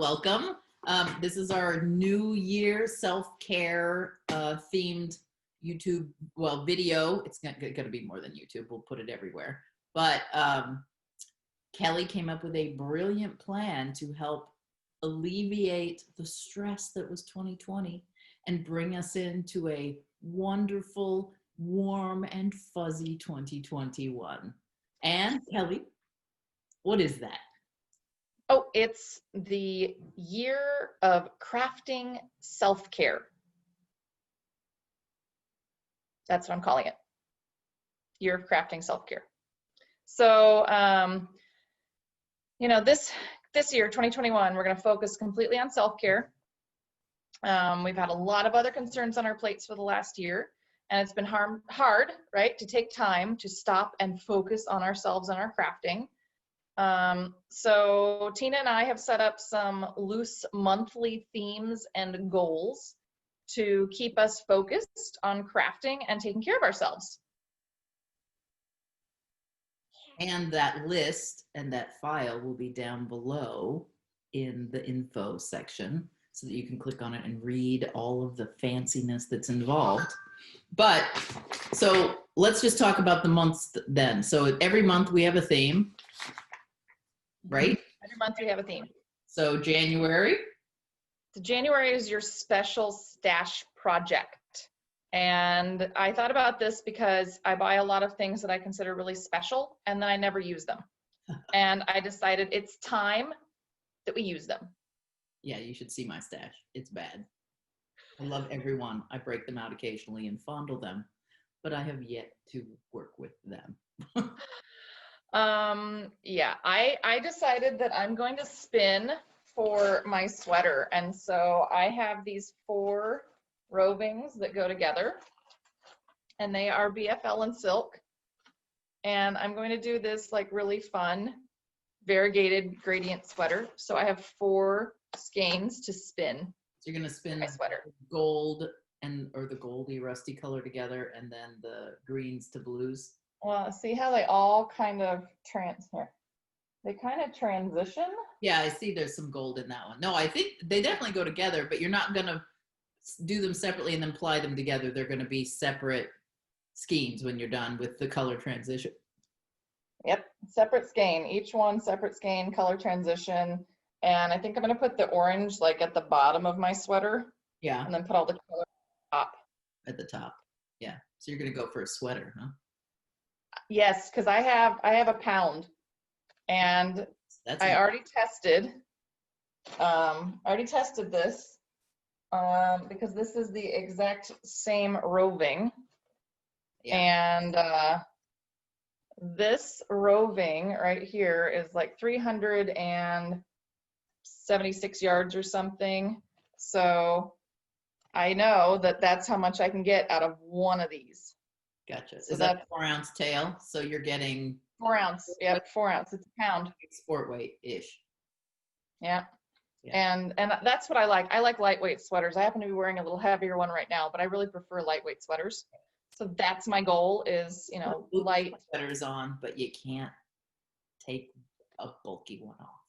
welcome. This is our New Year self-care themed YouTube, video. It's going to be more than YouTube. We'll put it everywhere. But Kelly came up with a brilliant plan to help alleviate the stress that was 2020 and bring us into a wonderful, warm and fuzzy 2021. And Kelly, what is that? Oh, it's the year of crafting self-care. That's what I'm calling it. Year of crafting self-care. So, this year, 2021, we're going to focus completely on self-care. We've had a lot of other concerns on our plates for the last year, and it's been hard, right, to take time to stop and focus on ourselves and our crafting. So Tina and I have set up some loose monthly themes and goals to keep us focused on crafting and taking care of ourselves. And that list and that file will be down below in the info section so that you can click on it and read all of the fanciness that's involved. But so let's just talk about the months then. So every month we have a theme, right? Every month we have a theme. So January? So January is your special stash project. And I thought about this because I buy a lot of things that I consider really special and then I never use them. And I decided it's time that we use them. Yeah, you should see my stash. It's bad. I love everyone. I break them out occasionally and fondle them, but I have yet to work with them. Yeah, I decided that I'm going to spin for my sweater. And so I have these 4 rovings that go together, and they are BFL and silk. And I'm going to do this like really fun variegated gradient sweater. So I have 4 skeins to spin. So you're going to spin my sweater. Gold or the goldy rusty color together, and then the greens to blues. Well, see how they all kind of they kind of transition. Yeah, I see there's some gold in that one. No, I think they definitely go together, but you're not going to do them separately and then ply them together. They're going to be separate skeins when you're done with the color transition. Yep, separate skein. Each one separate skein, color transition. And I think I'm going to put the orange like at the bottom of my sweater. Yeah. And then put all the color at the top. Yeah. So you're going to go for a sweater, huh? Yes, because I have a pound, and I already tested. This because this is the exact same roving. Yeah. And this roving right here is like 376 yards or something. So I know that that's how much I can get out of one of these. Gotcha. So is that a 4-ounce tail? So you're getting 4 ounce. Yeah, 4 ounce. It's a pound. Sport weight-ish. Yeah. And that's what I like. I like lightweight sweaters. I happen to be wearing a little heavier one right now, but I really prefer lightweight sweaters. So that's my goal is, light sweaters on, but you can't take a bulky one off.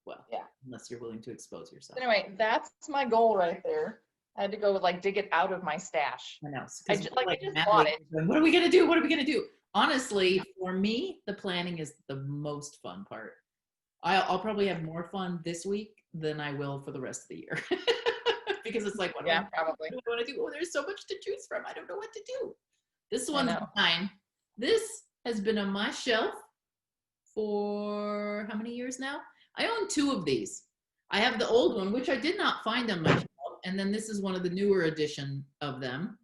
Well, yeah, unless you're willing to expose yourself. Anyway, that's my goal right there. I had to go dig it out of my stash. I know. I just bought it. What are we going to do? What are we going to do? Honestly, for me, the planning is the most fun part. I'll probably have more fun this week than I will for the rest of the year. Because it's like, probably. What do I want to do? Oh, there's so much to choose from. I don't know what to do. This one's mine. This has been on my shelf for how many years now? I own 2 of these. I have the old one, which I did not find on my shelf. And then this is one of the newer edition of them.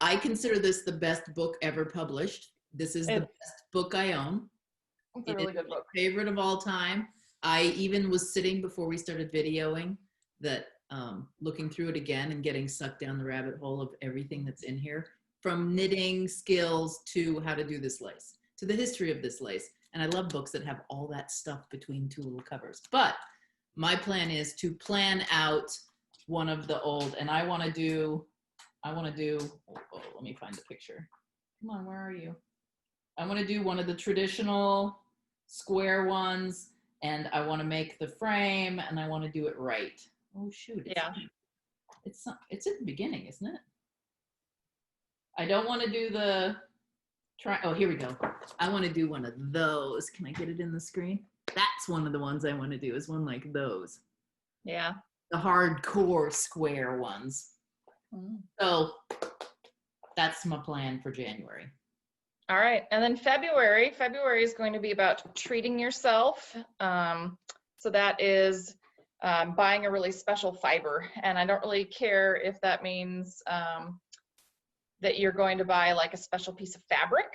I consider this the best book ever published. This is the best book I own. It's a really good book. My favorite of all time. I even was sitting before we started videoing that, looking through it again and getting sucked down the rabbit hole of everything that's in here, from knitting skills to how to do this lace, to the history of this lace. And I love books that have all that stuff between 2 little covers. But my plan is to plan out one of the old, and I want to do, let me find the picture. Come on, where are you? I want to do one of the traditional square ones and I want to make the frame, and I want to do it right. Oh shoot! Yeah. It's at the beginning, isn't it? I don't want to do the try. Oh, here we go. I want to do one of those. Can I get it in the screen? That's one of the ones I want to do. Is one like those. Yeah. The hardcore square ones. So that's my plan for January. All right. And then February is going to be about treating yourself. So that is buying a really special fiber. And I don't really care if that means that you're going to buy like a special piece of fabric,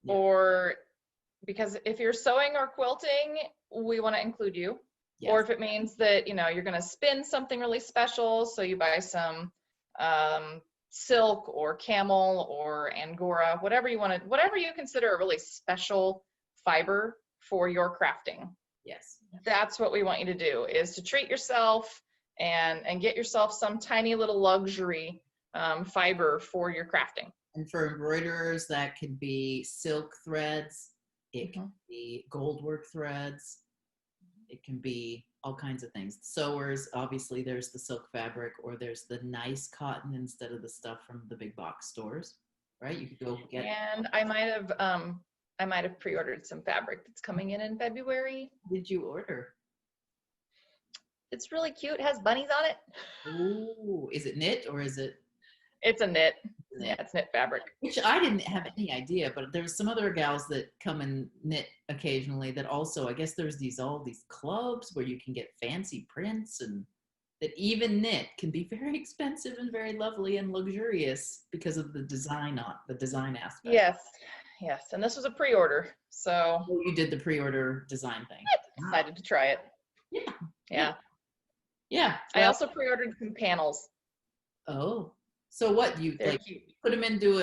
or because if you're sewing or quilting, we want to include you. Yes. Or if it means that, you know, you're going to spin something really special, so you buy some silk or camel or angora, whatever you want to, whatever you consider a really special fiber for your crafting. Yes. That's what we want you to do, is to treat yourself and get yourself some tiny little luxury fiber for your crafting. And for embroiderers, that could be silk threads. It can be gold work threads. It can be all kinds of things. Sewers, obviously, there's the silk fabric, or there's the nice cotton instead of the stuff from the big box stores, right? You could go get. And I might have pre-ordered some fabric that's coming in February. What did you order? It's really cute. It has bunnies on it. Ooh, is it knit or is it? It's a knit. Yeah, it's knit fabric. Which I didn't have any idea, but there's some other gals that come and knit occasionally that also, I guess there's all these clubs where you can get fancy prints, and that even knit can be very expensive and very lovely and luxurious because of the design aspect. Yes. And this was a pre-order, so. Oh, you did the pre-order design thing. I decided to try it. Yeah. Well, I also pre-ordered some panels. Oh. So what, you like put them into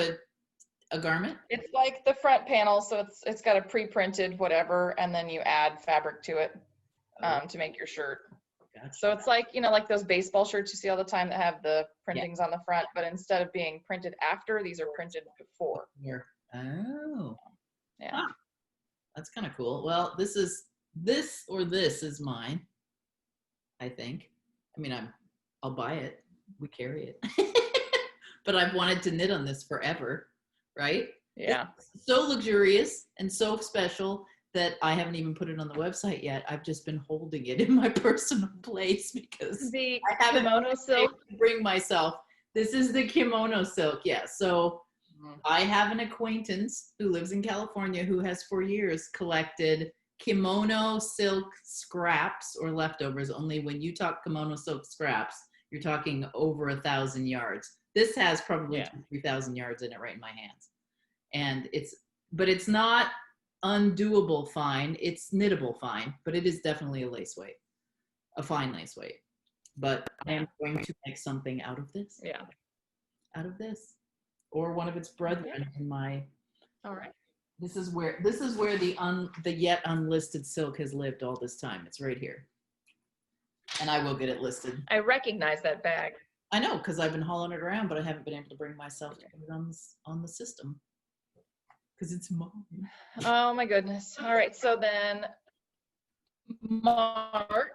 a garment? It's like the front panel, so it's got a pre-printed whatever, and then you add fabric to it to make your shirt. Gotcha. So it's like, you know, like those baseball shirts you see all the time that have the printings on the front, but instead of being printed after, these are printed before. Oh. Yeah. Ah, that's kind of cool. Well, this is mine, I think. I mean, I'll buy it. We carry it. But I've wanted to knit on this forever, right? Yeah. It's so luxurious and so special that I haven't even put it on the website yet. I've just been holding it in my personal place because the I haven't kimono silk. Bring myself. This is the kimono silk, yeah. So I have an acquaintance who lives in California who has for years collected kimono silk scraps or leftovers. Only when you talk kimono silk scraps, you're talking over 1,000 yards. This has probably 3,000 yards in it right in my hands. And it's not undoable fine. It's knittable fine, but it is definitely a fine lace weight. But I am going to make something out of this. Yeah. Out of this. Or one of its brethren in my. All right. This is where the yet unlisted silk has lived all this time. It's right here. And I will get it listed. I recognize that bag. I know, because I've been hauling it around, but I haven't been able to bring myself to put it on the system. Because it's mine. Oh my goodness. All right. So then March.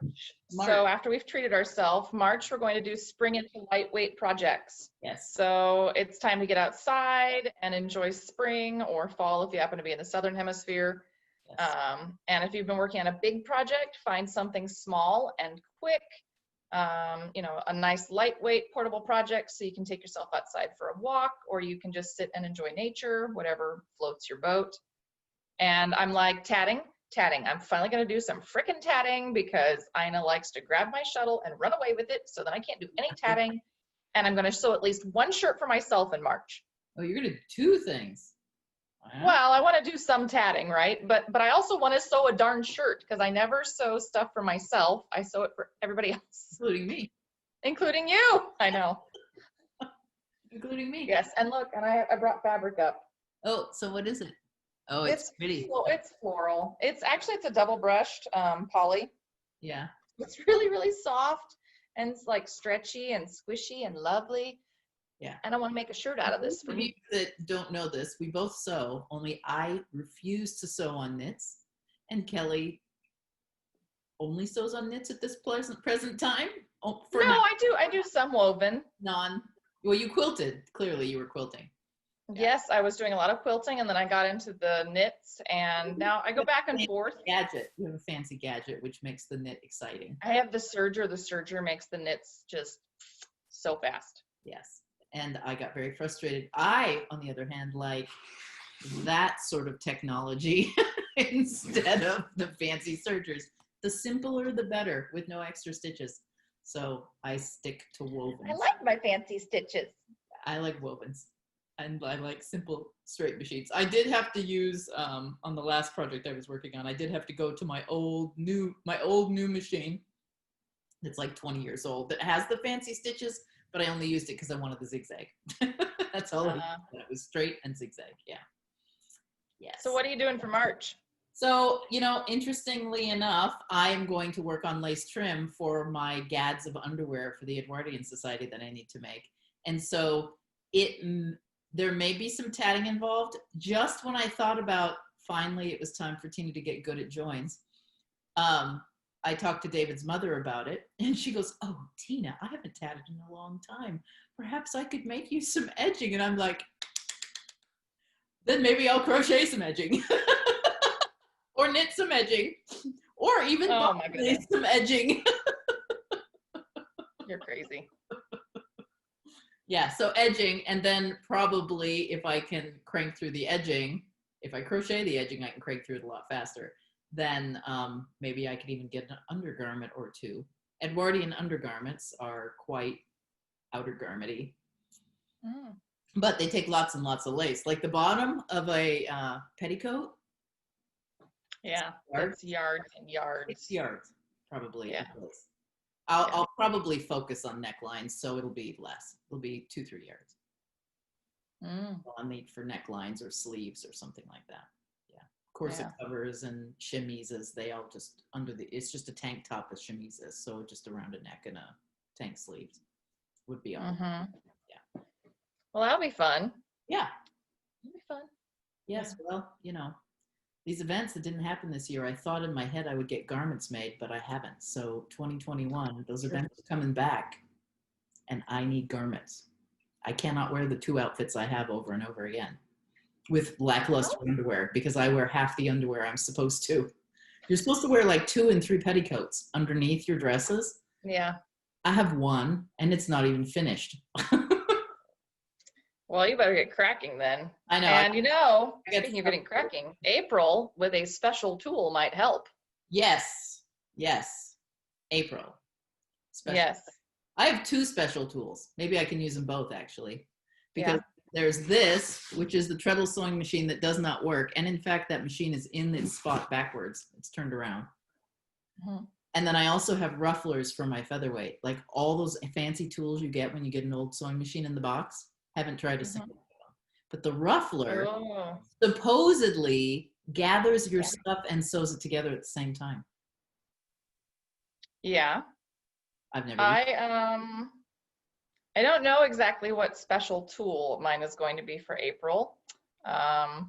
So after we've treated ourselves, March, we're going to do spring into lightweight projects. Yes. So it's time to get outside and enjoy spring or fall if you happen to be in the Southern Hemisphere. Yes. And if you've been working on a big project, find something small and quick, you know, a nice lightweight portable project so you can take yourself outside for a walk, or you can just sit and enjoy nature, whatever floats your boat. And I'm like, tatting. I'm finally going to do some frickin' tatting because Ina likes to grab my shuttle and run away with it, so then I can't do any tatting. And I'm going to sew at least one shirt for myself in March. Oh, you're going to do 2 things. Wow. Well, I want to do some tatting, right? But I also want to sew a darn shirt because I never sew stuff for myself. I sew it for everybody else. Including me. Including you. I know. Including me. Yes, and look, and I brought fabric up. Oh, so what is it? Oh, it's pretty. Well, it's floral. It's a double brushed poly. Yeah. It's really, really soft and it's like stretchy and squishy and lovely. Yeah. And I want to make a shirt out of this. For people that don't know this, we both sew, only I refuse to sew on knits. And Kelly only sews on knits at this present time? Oh, for No, now, I do some woven. well, you quilted. Clearly you were quilting. Yeah. Yes, I was doing a lot of quilting, and then I got into the knits, and now I go back and forth. Gadget. You have a fancy gadget, which makes the knit exciting. I have the serger. The serger makes the knits just so fast. Yes. And I got very frustrated. I, on the other hand, like that sort of technology instead of the fancy sergers. The simpler, the better, with no extra stitches. So I stick to wovens. I like my fancy stitches. I like wovens. And I like simple straight machines. I did have to use on the last project I was working on. I did have to go to my old new machine. That's like 20 years old. That has the fancy stitches, but I only used it because I wanted the zigzag. That's all. It was straight and zigzag. Yeah. Yes. So what are you doing for March? So, interestingly enough, I am going to work on lace trim for my gads of underwear for the Edwardian Society that I need to make. And so there may be some tatting involved. Just when I thought about finally it was time for Tina to get good at joins, I talked to David's mother about it, and she goes, "Oh, Tina, I haven't tatted in a long time. Perhaps I could make you some edging." And I'm like, then maybe I'll crochet some edging or knit some edging or even lace some edging. You're crazy. Yeah, so edging, and then probably if I can crank through the edging, if I crochet the edging, I can crank through it a lot faster. Then maybe I could even get an undergarment or two. Edwardian undergarments are quite outer garmenty, but they take lots and lots of lace. Like the bottom of a petticoat. Yeah, that's yards and yards. 6 yards, probably. Yeah. I'll probably focus on necklines, so it'll be less. It'll be 2-3 yards. I'll need for necklines or sleeves or something like that. Yeah, corset covers and chemises. They all just it's just a tank top with chemises, so just around a neck and a tank sleeves would be all. Yeah. Well, that'll be fun. Yeah, it'll be fun. Yes, well, these events that didn't happen this year, I thought in my head I would get garments made, but I haven't. So 2021, those events are coming back, and I need garments. I cannot wear the 2 outfits I have over and over again with lackluster underwear, because I wear half the underwear I'm supposed to. You're supposed to wear like 2 and 3 petticoats underneath your dresses. Yeah. I have 1, and it's not even finished. Well, you better get cracking then. I know. And speaking of getting cracking, April with a special tool might help. Yes. April. Yes. I have 2 special tools. Maybe I can use them both, actually. Because there's this, which is the treadle sewing machine that does not work. And in fact, that machine is in its spot backwards. It's turned around. And then I also have rufflers for my featherweight. Like all those fancy tools you get when you get an old sewing machine in the box. Haven't tried a single one. But the ruffler supposedly gathers your stuff and sews it together at the same time. Yeah. I've never. I don't know exactly what special tool mine is going to be for April. I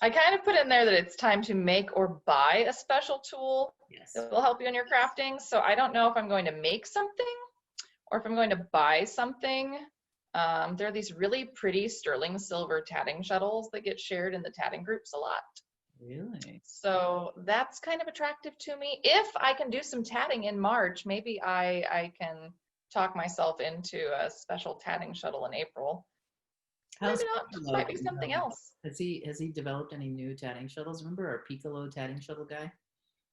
kind of put in there that it's time to make or buy a special tool that will help you in your crafting. So I don't know if I'm going to make something or if I'm going to buy something. There are these really pretty sterling silver tatting shuttles that get shared in the tatting groups a lot. Really? So that's kind of attractive to me. If I can do some tatting in March, maybe I can talk myself into a special tatting shuttle in April. Maybe not. It might be something else. Has he developed any new tatting shuttles? Remember our Piccolo tatting shuttle guy?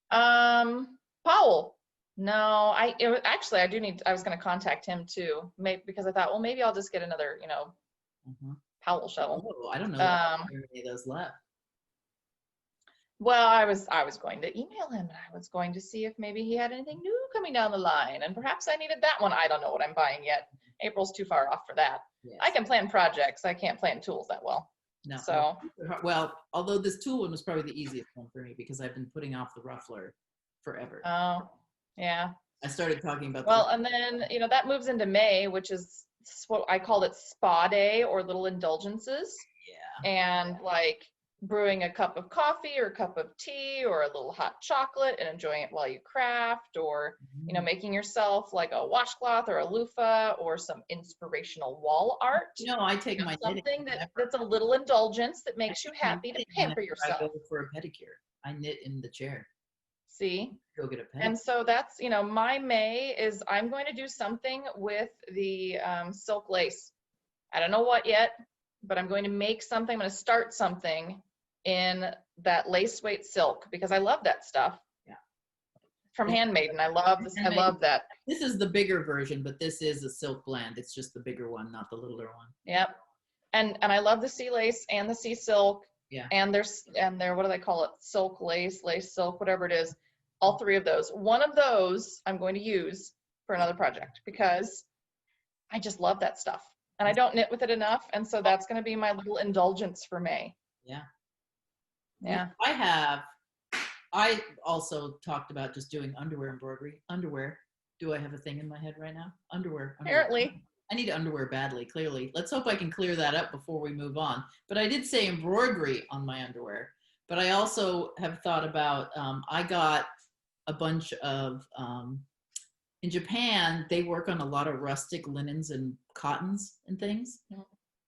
Powell. No, I was going to contact him too, because I thought, well, maybe I'll just get another, Powell shuttle. Oh, I don't know. How many of those left? Well, I was going to email him, and I was going to see if maybe he had anything new coming down the line, and perhaps I needed that one. I don't know what I'm buying yet. April's too far off for that. Yes. I can plan projects. I can't plan tools that well. No. So. Well, although this tool one was probably the easiest one for me because I've been putting off the ruffler forever. Oh. Yeah. I started talking about and then, that moves into May, which is what I called it spa day or little indulgences. Yeah. And like brewing a cup of coffee or a cup of tea or a little hot chocolate and enjoying it while you craft, or making yourself like a washcloth or a loofah or some inspirational wall art. I take my something that's a little indulgence that makes you happy to pamper I yourself. go for a pedicure. I knit in the chair. See? Go get a pedicure. And so that's, my May is I'm going to do something with the silk lace. I don't know what yet, but I'm going to make something. I'm going to start something in that lace weight silk because I love that stuff. Yeah. From Handmaiden. I love this. I love that. This is the bigger version, but this is a silk blend. It's just the bigger one, not the littler one. Yep. And I love the sea lace and the sea silk. Yeah. And their what do they call it? Silk lace, lace silk, whatever it is. All three of those. One of those I'm going to use for another project because I just love that stuff. And I don't knit with it enough. And so that's going to be my little indulgence for May. Yeah. Yeah. I also talked about just doing underwear embroidery. Underwear. Do I have a thing in my head right now? Underwear. Apparently. I need underwear badly, clearly. Let's hope I can clear that up before we move on. But I did say embroidery on my underwear. But I also have thought about, I got a bunch of, in Japan, they work on a lot of rustic linens and cottons and things.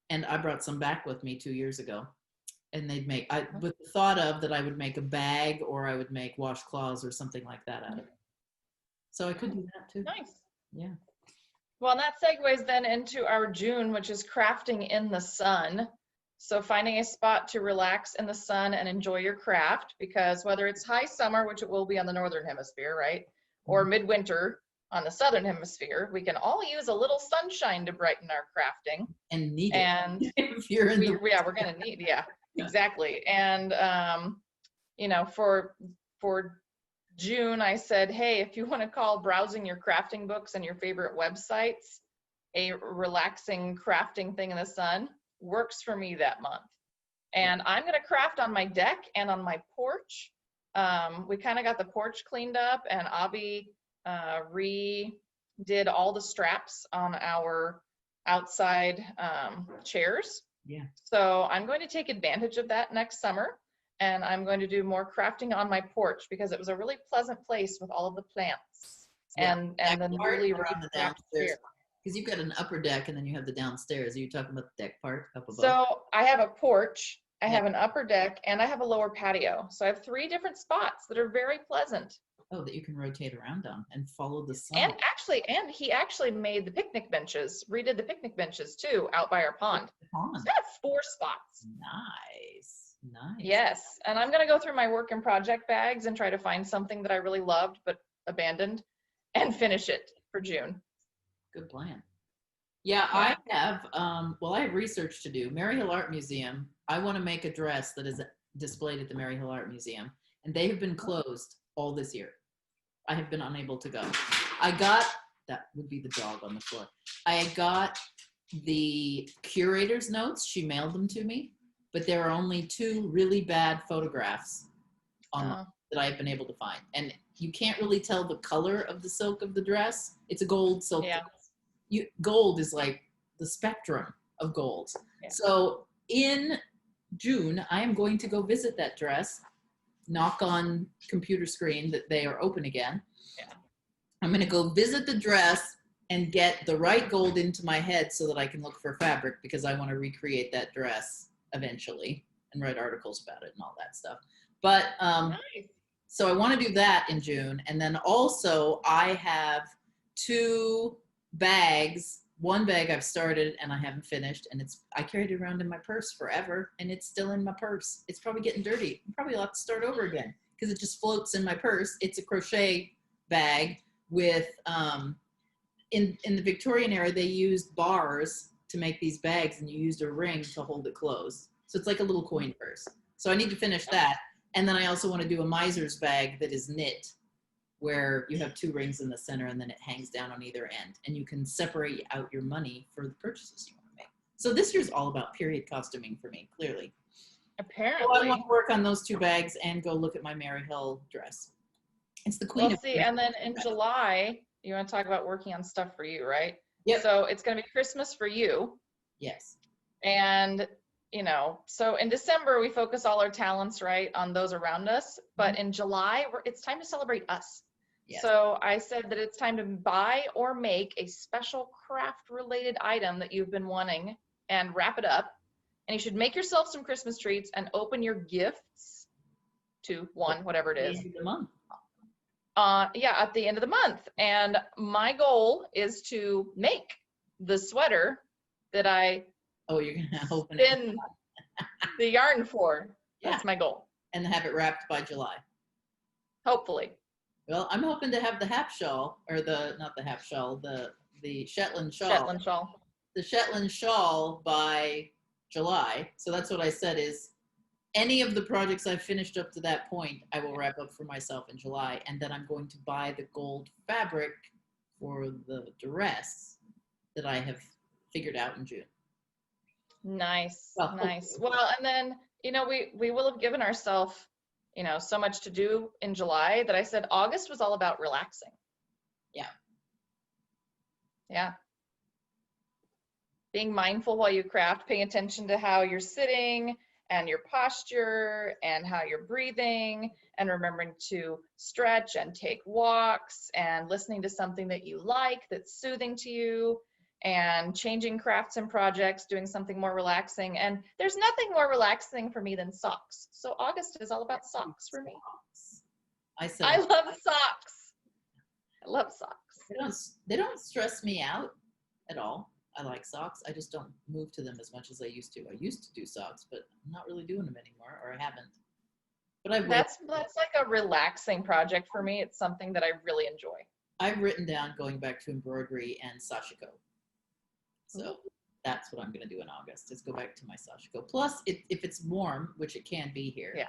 And I brought some back with me 2 years ago. And they'd make, with the thought of that I would make a bag or I would make washcloths or something like that out of it. So I could do that too. Nice. Yeah. Well, that segues then into our June, which is crafting in the sun. So finding a spot to relax in the sun and enjoy your craft, because whether it's high summer, which it will be on the Northern Hemisphere, right? Or midwinter on the Southern Hemisphere, we can all use a little sunshine to brighten our crafting. And need it. And if you're in we're going to need, exactly. And, for June, I said, hey, if you want to call browsing your crafting books and your favorite websites a relaxing crafting thing in the sun, works for me that month. And I'm going to craft on my deck and on my porch. We kind of got the porch cleaned up, and Abby redid all the straps on our outside chairs. Yeah. So I'm going to take advantage of that next summer, and I'm going to do more crafting on my porch because it was a really pleasant place with all of the plants and the newly redid downstairs. Because you've got an upper deck and then you have the downstairs. Are you talking about the deck part up above? So I have a porch, I have an upper deck, and I have a lower patio. So I have 3 different spots that are very pleasant. Oh, that you can rotate around on and follow the sun. And he actually made the picnic benches, redid the picnic benches too, out by our pond. So I have 4 spots. Nice. Yes, and I'm gonna go through my work and project bags and try to find something that I really loved but abandoned and finish it for June. Good plan. Yeah, I have, I have research to do. Maryhill Art Museum, I want to make a dress that is displayed at the Maryhill Art Museum, and they have been closed all this year. I have been unable to go. That would be the dog on the floor. I got the curator's notes. She mailed them to me, but there are only 2 really bad photographs online that I've been able to find. And you can't really tell the color of the silk of the dress. It's a gold silk dress. Gold is like the spectrum of gold. Yeah. So in June, I am going to go visit that dress, knock on computer screen that they are open again. Yeah. I'm going to go visit the dress and get the right gold into my head so that I can look for fabric, because I want to recreate that dress eventually and write articles about it and all that stuff. But nice. So I want to do that in June. And then also I have 2 bags. One bag I've started and I haven't finished, and I carried it around in my purse forever, and it's still in my purse. It's probably getting dirty. I'm probably allowed to start over again because it just floats in my purse. It's a crochet bag with, in the Victorian era, they used bars to make these bags, and you used a ring to hold it closed. So it's like a little coin purse. So I need to finish that. And then I also want to do a miser's bag that is knit, where you have 2 rings in the center and then it hangs down on either end, and you can separate out your money for the purchases you want to make. So this year's all about period costuming for me, clearly. Apparently. So I want to work on those 2 bags and go look at my Maryhill dress. It's the queen. And then in July, you want to talk about working on stuff for you, right? Yep. So it's going to be Christmas for you. Yes. And you know, so in December, we focus all our talents, right, on those around us. But in July, it's time to celebrate us. Yes. So I said that it's time to buy or make a special craft related item that you've been wanting and wrap it up. And you should make yourself some Christmas treats and open your gifts to whatever it is. End of the month. Yeah, at the end of the month. And my goal is to make the sweater that I you're gonna open spin the yarn for. Yeah. That's my goal. And have it wrapped by July. Hopefully. Well, I'm hoping to have the half shawl, or not the half shawl, the Shetland shawl. Shetland shawl. The Shetland shawl by July. So that's what I said is any of the projects I've finished up to that point, I will wrap up for myself in July. And then I'm going to buy the gold fabric for the dress that I have figured out in June. Nice, Well, nice. Well, and then, you know, we will have given ourselves, you know, so much to do in July that I said August was all about relaxing. Yeah. Yeah. Being mindful while you craft, paying attention to how you're sitting and your posture and how you're breathing, and remembering to stretch and take walks and listening to something that you like that's soothing to you, and changing crafts and projects, doing something more relaxing. And there's nothing more relaxing for me than socks. So August is all about socks for me. I love socks. I love socks. They don't stress me out at all. I like socks. I just don't move to them as much as I used to. I used to do socks, but I'm not really doing them anymore, or I haven't. But that's like a relaxing project for me. It's something that I really enjoy. I've written down going back to embroidery and sashiko. So that's what I'm going to do in August, is go back to my sashiko. Plus, if it's warm, which it can be here. Yeah.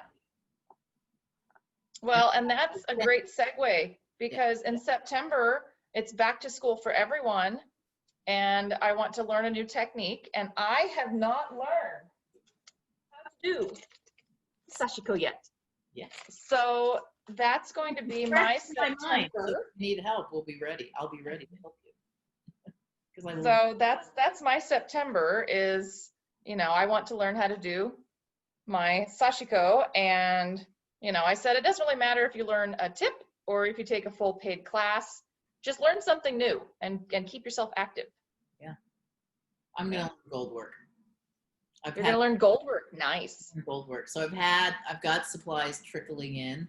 Well, and that's a great segue, because in September, it's back to school for everyone. And I want to learn a new technique. And I have not learned how to do sashiko yet. Yes. So that's going to be my September. So if you need help, we'll be ready. I'll be ready to help you. So that's my September is, you know, I want to learn how to do my sashiko. And, you know, I said it doesn't really matter if you learn a tip or if you take a full paid class. Just learn something new and keep yourself active. Yeah. I'm going to learn gold work. You're going to learn gold work. Nice. Gold work. So I've got supplies trickling in.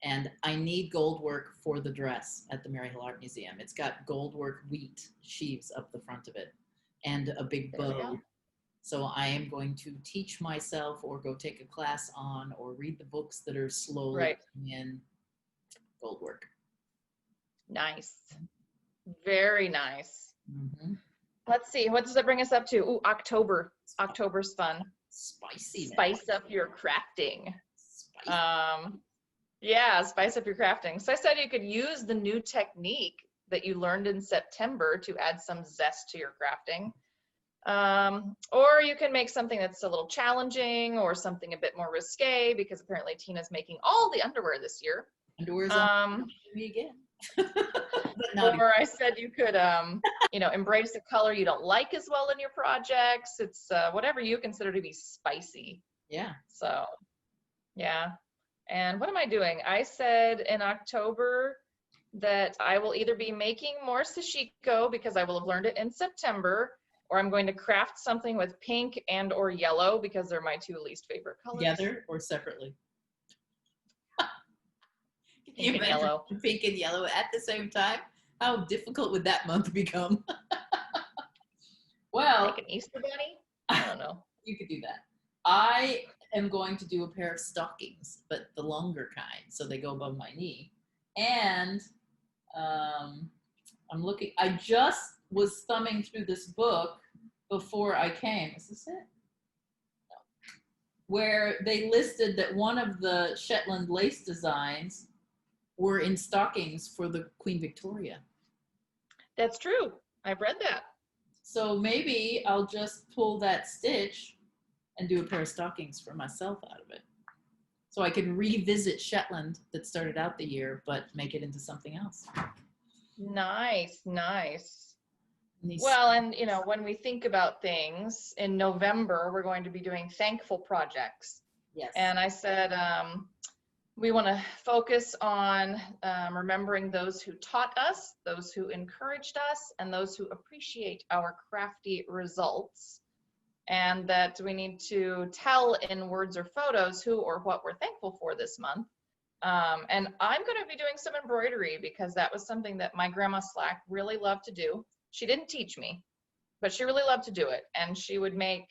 And I need gold work for the dress at the Mary Hill Art Museum. It's got gold work wheat sheaves up the front of it and a big bow. So I am going to teach myself or go take a class on or read the books that are slowly in gold work. Nice. Very nice. Mm-hmm. Let's see. What does that bring us up to? Ooh, October. October's fun. Spicy. Spice up your crafting. Spicy. Yeah, spice up your crafting. So I said you could use the new technique that you learned in September to add some zest to your crafting. Or you can make something that's a little challenging or something a bit more risque, because apparently Tina's making all the underwear this year. Underwear's on me again. Or I said you could, you know, embrace a color you don't like as well in your projects. It's whatever you consider to be spicy. Yeah. So, yeah. And what am I doing? I said in October that I will either be making more sashiko because I will have learned it in September, or I'm going to craft something with pink and or yellow because they're my two least favorite colors. Together or separately? Pink and yellow. Pink and yellow at the same time? How difficult would that month become? Well, like an Easter bunny? I don't know. You could do that. I am going to do a pair of stockings, but the longer kind, so they go above my knee. And I'm looking, I just was thumbing through this book before I came. Is this it? No. Where they listed that one of the Shetland lace designs were in stockings for the Queen Victoria. That's true. I've read that. So maybe I'll just pull that stitch and do a pair of stockings for myself out of it. So I can revisit Shetland that started out the year, but make it into something else. Nice, nice. Well, and when we think about things in November, we're going to be doing thankful projects. Yes. And I said, we want to focus on remembering those who taught us, those who encouraged us, and those who appreciate our crafty results. And that we need to tell in words or photos who or what we're thankful for this month. And I'm going to be doing some embroidery because that was something that my grandma Slack really loved to do. She didn't teach me, but she really loved to do it. And she would make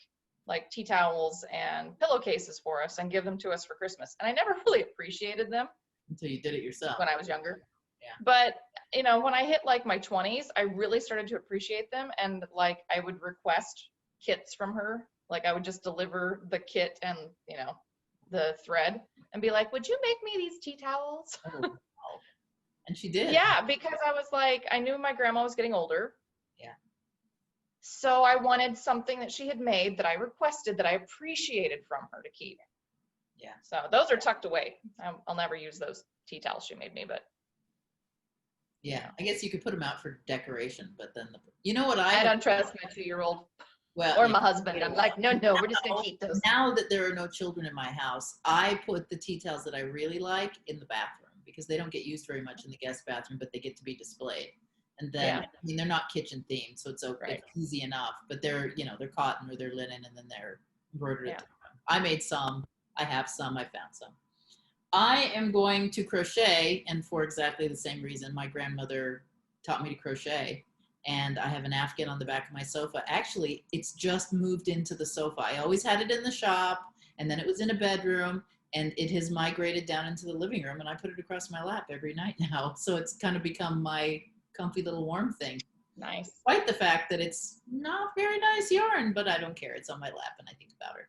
like tea towels and pillowcases for us and give them to us for Christmas. And I never really appreciated them until you did it yourself when I was younger. Yeah. But when I hit like my 20s, I really started to appreciate them. And like I would request kits from her. Like I would just deliver the kit and the thread and be like, would you make me these tea towels? Oh, wow. And she did. Yeah, because I was like, I knew my grandma was getting older. Yeah. So I wanted something that she had made that I requested that I appreciated from her to keep. Yeah. So those are tucked away. I'll never use those tea towels she made me, but. Yeah, I guess you could put them out for decoration, but then what I don't trust my 2-year-old. Well, or my husband. I'm like, no, we're just gonna keep those. Now that there are no children in my house, I put the tea towels that I really like in the bathroom because they don't get used very much in the guest bathroom, but they get to be displayed. And then, they're not kitchen themed, so it's okay, it's easy enough. But they're, they're cotton or they're linen, and then they're embroidered. Yeah. I made some. I have some. I found some. I am going to crochet, and for exactly the same reason, my grandmother taught me to crochet. And I have an Afghan on the back of my sofa. Actually, it's just moved into the sofa. I always had it in the shop, and then it was in a bedroom, and it has migrated down into the living room, and I put it across my lap every night now. So it's kind of become my comfy little warm thing. Nice. Despite the fact that it's not very nice yarn, but I don't care. It's on my lap, and I think about her.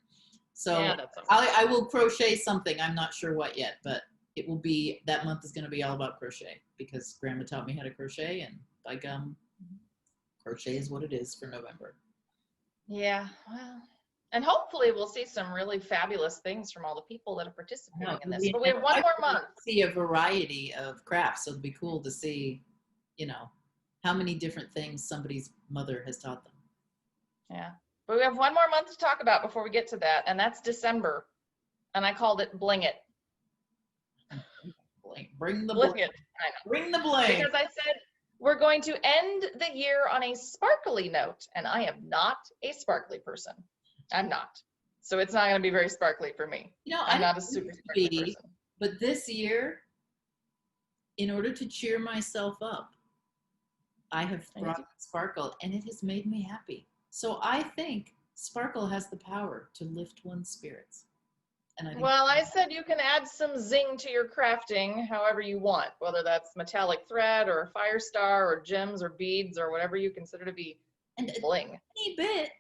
So yeah, I will crochet something. I'm not sure what yet, but it will be, that month is going to be all about crochet because Grandma taught me how to crochet, and by gum, crochet is what it is for November. Yeah, well, and hopefully we'll see some really fabulous things from all the people that are participating in this. But we have one more month. See a variety of crafts, so it'd be cool to see, how many different things somebody's mother has taught them. Yeah, but we have one more month to talk about before we get to that, and that's December. And I called it Bling It. Bring the bling. It. I know. Bring the bling. Because I said, we're going to end the year on a sparkly note, and I am not a sparkly person. I'm not. So it's not going to be very sparkly for me. I'm not a super sparkly person. But this year, in order to cheer myself up, I have brought sparkle, and it has made me happy. So I think sparkle has the power to lift one's spirits. Well, I said you can add some zing to your crafting however you want, whether that's metallic thread or fire star or gems or beads or whatever you consider to be bling. A teeny bit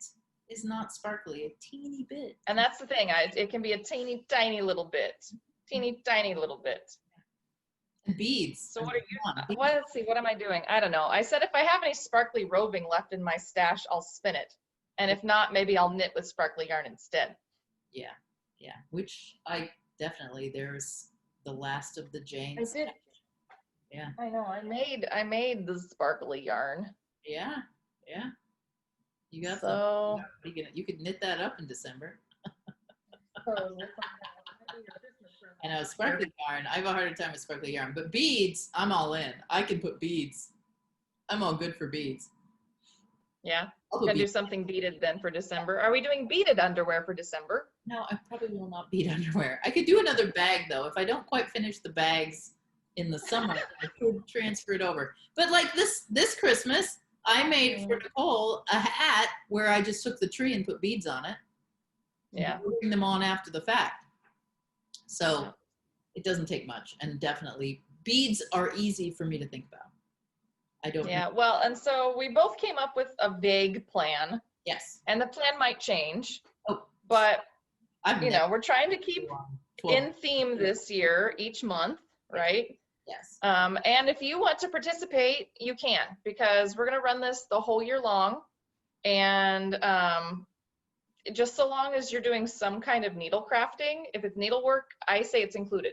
is not sparkly, a teeny bit. And that's the thing, it can be a teeny tiny little bit. Teeny tiny little bit. And beads. So what are you, let's see, what am I doing? I don't know. I said if I have any sparkly roving left in my stash, I'll spin it. And if not, maybe I'll knit with sparkly yarn instead. Yeah. Yeah, which there's the last of the Janes. I did. Yeah. I know, I made the sparkly yarn. Yeah, yeah. You got so. You could knit that up in December. I know, sparkly yarn. I have a harder time with sparkly yarn, but beads, I'm all in. I can put beads. I'm all good for beads. Yeah. Gonna do something beaded then for December. Are we doing beaded underwear for December? No, I probably will not bead underwear. I could do another bag though. If I don't quite finish the bags in the summer, I could transfer it over. But like this Christmas, I made for Nicole a hat where I just took the tree and put beads on it. Yeah. Putting them on after the fact. So it doesn't take much, and definitely beads are easy for me to think about. I don't know. Well, and so we both came up with a vague plan. Yes. And the plan might change. Oh. But, we're trying to keep in theme this year, each month, right? Yes. And if you want to participate, you can, because we're going to run this the whole year long. And just so long as you're doing some kind of needle crafting, if it's needlework, I say it's included.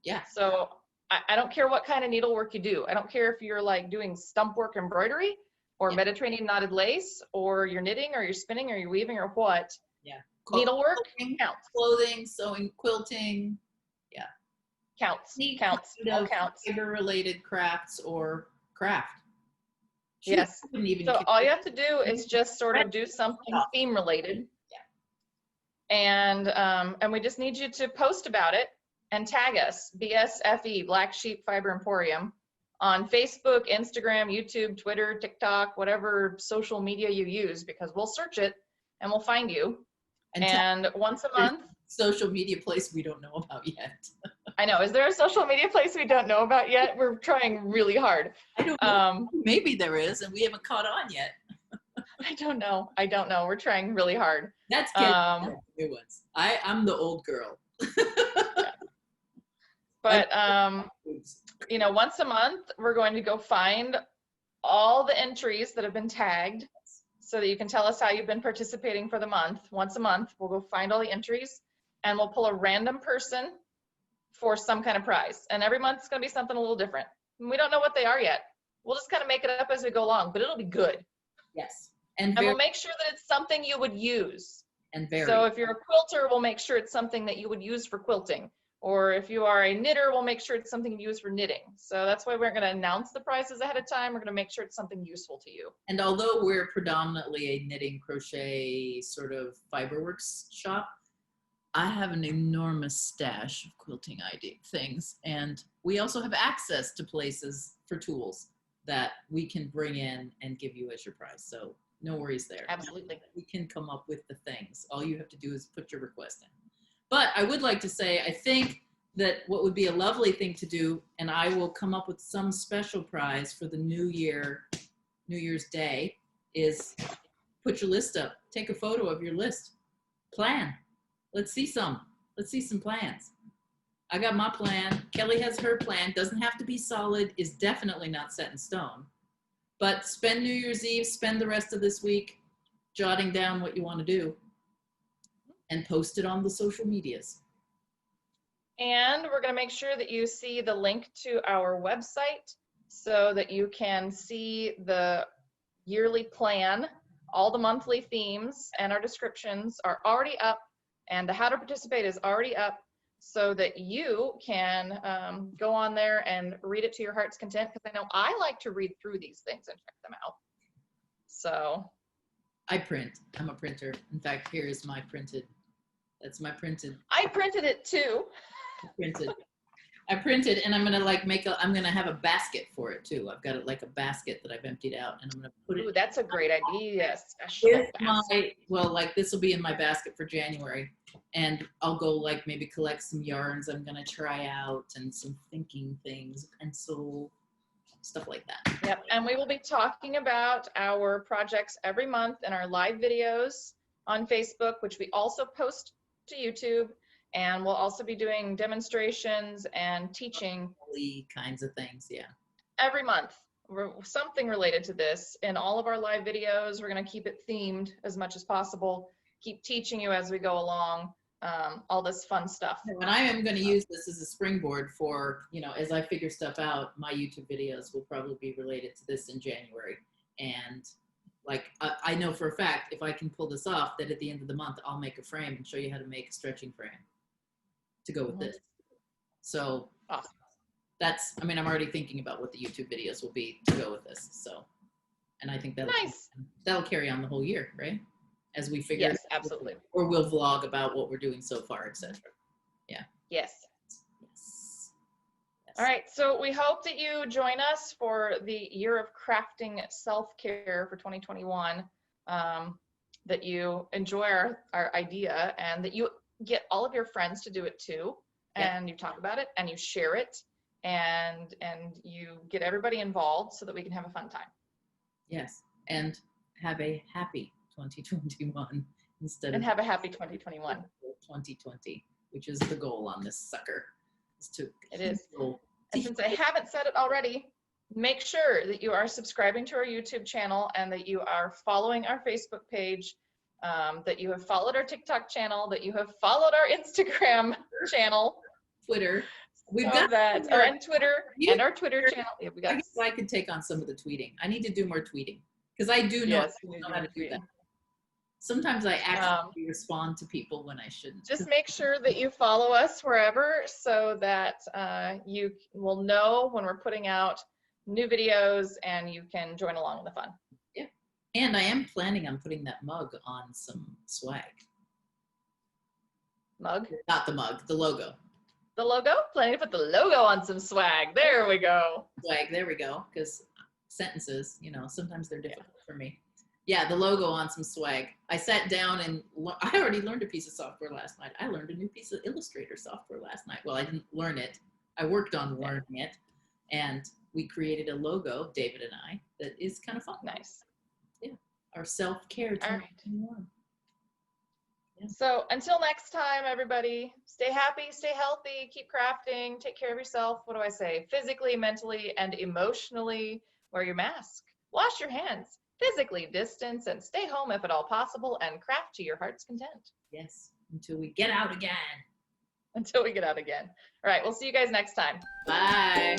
Yeah. So I don't care what kind of needlework you do. I don't care if you're like doing stump work embroidery. or Mediterranean knotted lace, or you're knitting, or you're spinning, or you're weaving, or what. Yeah. Needlework counts. Clothing, sewing, quilting. Yeah. Counts. Counts. All counts. Fiber-related crafts or craft. Shoot, Yes. So all you have to do is just sort of do something theme related. Yeah. And we just need you to post about it and tag us, BSFE, Black Sheep Fiber Emporium, on Facebook, Instagram, YouTube, Twitter, TikTok, whatever social media you use, because we'll search it and we'll find you. And once a month. Social media place we don't know about yet. I know. Is there a social media place we don't know about yet? We're trying really hard. I don't know. Maybe there is, and we haven't caught on yet. I don't know. We're trying really hard. That's new ones. I'm the old girl. Yeah. But you know, once a month we're going to go find all the entries that have been tagged, so that you can tell us how you've been participating for the month. Once a month, we'll go find all the entries, and we'll pull a random person for some kind of prize. And every month it's going to be something a little different. We don't know what they are yet. We'll just kind of make it up as we go along, but it'll be good. Yes. And we'll make sure that it's something you would use. And very. So if you're a quilter, we'll make sure it's something that you would use for quilting. Or if you are a knitter, we'll make sure it's something you use for knitting. So that's why we're going to announce the prizes ahead of time. We're going to make sure it's something useful to you. And although we're predominantly a knitting, crochet sort of fiberworks shop, I have an enormous stash of quilting things. And we also have access to places for tools that we can bring in and give you as your prize. So no worries there. Absolutely. We can come up with the things. All you have to do is put your request in. But I would like to say, I think that what would be a lovely thing to do, and I will come up with some special prize for the New Year's Day, is put your list up. Take a photo of your list. Plan. Let's see some. Let's see some plans. I got my plan. Kelly has her plan. Doesn't have to be solid. Is definitely not set in stone. But spend New Year's Eve, spend the rest of this week jotting down what you want to do, and post it on the social medias. And we're going to make sure that you see the link to our website so that you can see the yearly plan. All the monthly themes and our descriptions are already up, and the how to participate is already up, so that you can go on there and read it to your heart's content, because I know I like to read through these things and check them out. So I print. I'm a printer. In fact, here is my printed. That's my printed. I printed it too. I printed, and I'm gonna I'm gonna have a basket for it too. I've got it like a basket that I've emptied out, and I'm gonna put it. Ooh, that's a great idea. Yes. This will be in my basket for January, and I'll go maybe collect some yarns I'm gonna try out, and some thinking things, pencil, stuff like that. Yep, and we will be talking about our projects every month in our live videos on Facebook, which we also post to YouTube, and we'll also be doing demonstrations and teaching kinds of things. Yeah, every month something related to this in all of our live videos. We're going to keep it themed as much as possible, keep teaching you as we go along, all this fun stuff. And I am going to use this as a springboard for, as I figure stuff out. My YouTube videos will probably be related to this in January, and I know for a fact, if I can pull this off, that at the end of the month, I'll make a frame and show you how to make a stretching frame to go with this. So awesome. I'm already thinking about what the YouTube videos will be to go with this. So, and I think that'll carry on the whole year, right? As we figure. Yes, absolutely. Or we'll vlog about what we're doing so far, etc. Yeah. Yes. All right, so we hope that you join us for the Year of Crafting Self-Care for 2021, that you enjoy our idea, and that you get all of your friends to do it too, and you talk about it, and you share it, and you get everybody involved so that we can have a fun time. Yes, and have a happy 2021 have a happy 2021. 2020, which is the goal on this sucker. It is. And since I haven't said it already, make sure that you are subscribing to our YouTube channel, and that you are following our Facebook page, that you have followed our TikTok channel, that you have followed our Instagram channel, Twitter. We've got that, and Twitter, and our Twitter channel. Yeah, we got. I could take on some of the tweeting. I need to do more tweeting, because I do know, Yes, you need know to how to do retweet. that. Sometimes I accidentally respond to people when I shouldn't. Just make sure that you follow us wherever so that you will know when we're putting out new videos and you can join along in the fun. Yeah. And I am planning on putting that mug on some swag. Mug? Not the mug, the logo. The logo? Planning to put the logo on some swag. There we go. Swag, there we go. Because sentences, you know, sometimes they're difficult for me. Yeah, the logo on some swag. I sat down and I already learned a piece of software last night. I learned a new piece of Illustrator software last night. Well, I didn't learn it. I worked on learning it. And we created a logo, David and I, that is kind of fun. Nice. Yeah. Our self-care. All right. Yeah. So until next time, everybody, stay happy, stay healthy, keep crafting, take care of yourself. What do I say? Physically, mentally, and emotionally. Wear your mask. Wash your hands. Physically distance and stay home if at all possible and craft to your heart's content. Yes, until we get out again. Until we get out again. All right, we'll see you guys next time. Bye.